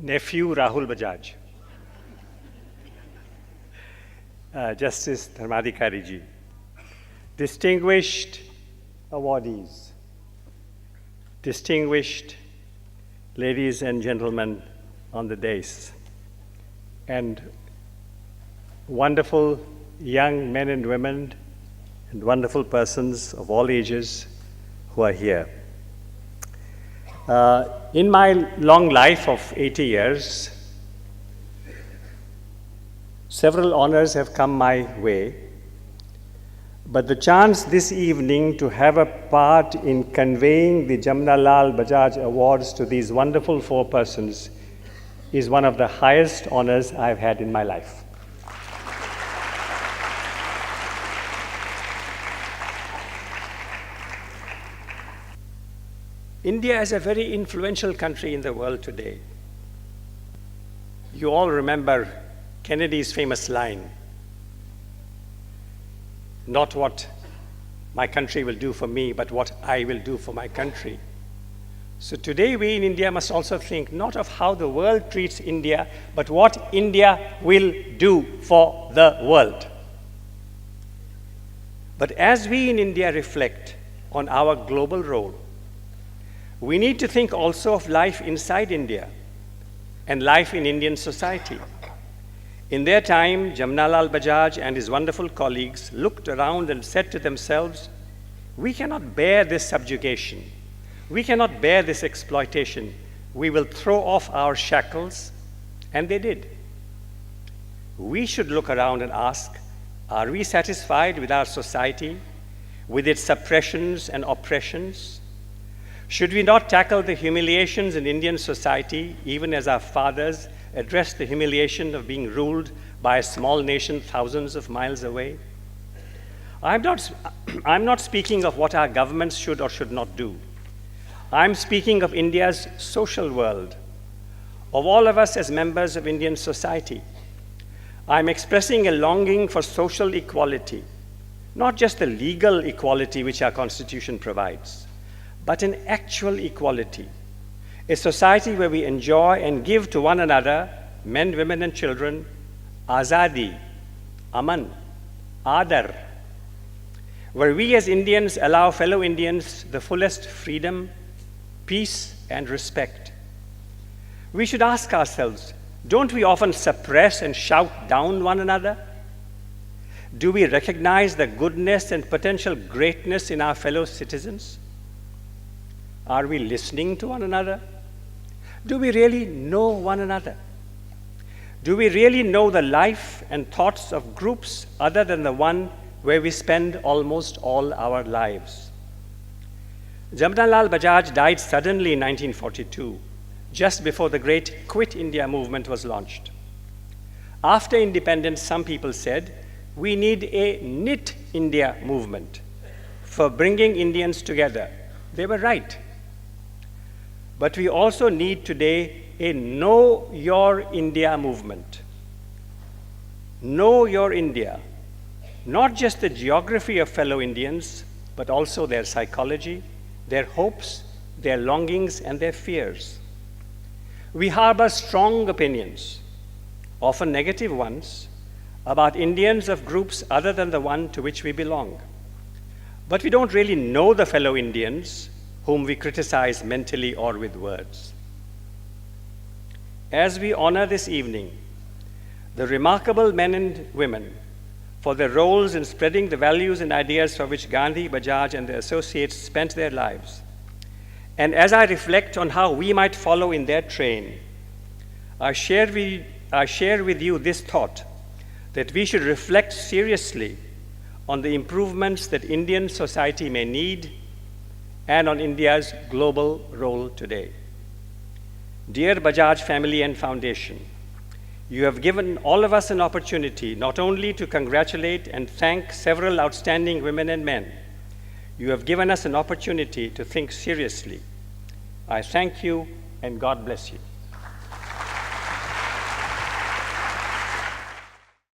nephew Rahul Bajaj, Justice Dharmadhikari ji, distinguished awardees, distinguished ladies and gentlemen on the dais, and wonderful young men and women and wonderful persons of all ages who are here. In my long life of 80 years, several honors have come my way, but the chance this evening to have a part in conveying the Jamnalal Bajaj Awards to these wonderful four persons is one of the highest honors I've had in my life. India is a very influential country in the world today. You all remember Kennedy's famous line, "Not what my country will do for me, but what I will do for my country." So today we in India must also think not of how the world treats India, but what India will do for the world. But as we in India reflect on our global role, we need to think also of life inside India and life in Indian society. In their time, Jamnalal Bajaj and his wonderful colleagues looked around and said to themselves, "We cannot bear this subjugation. We cannot bear this exploitation. We will throw off our shackles." And they did. We should look around and ask, are we satisfied with our society, with its suppressions and oppressions? Should we not tackle the humiliations in Indian society, even as our fathers addressed the humiliation of being ruled by a small nation thousands of miles away? I'm not speaking of what our governments should or should not do. I'm speaking of India's social world, of all of us as members of Indian society. I'm expressing a longing for social equality, not just the legal equality which our Constitution provides, but an actual equality, a society where we enjoy and give to one another, men, women, and children, azadi, aman, adar, where we as Indians allow fellow Indians the fullest freedom, peace, and respect. We should ask ourselves, don't we often suppress and shout down one another? Do we recognize the goodness and potential greatness in our fellow citizens? Are we listening to one another? Do we really know one another? Do we really know the life and thoughts of groups other than the one where we spend almost all our lives? Jamnalal Bajaj died suddenly in 1942, just before the great Quit India movement was launched. After independence, some people said, we need a Knit India movement for bringing Indians together. They were right. But we also need today a Know Your India movement. Know your India, not just the geography of fellow Indians, but also their psychology, their hopes, their longings, and their fears. We harbor strong opinions, often negative ones, about Indians of groups other than the one to which we belong. But we don't really know the fellow Indians whom we criticize mentally or with words. As we honor this evening the remarkable men and women for their roles in spreading the values and ideas for which Gandhi, Bajaj, and their associates spent their lives, and as I reflect on how we might follow in their train, I share with you this thought that we should reflect seriously on the improvements that Indian society may need and on India's global role today. Dear Bajaj family and foundation, you have given all of us an opportunity not only to congratulate and thank several outstanding women and men, you have given us an opportunity to think seriously. I thank you and God bless you.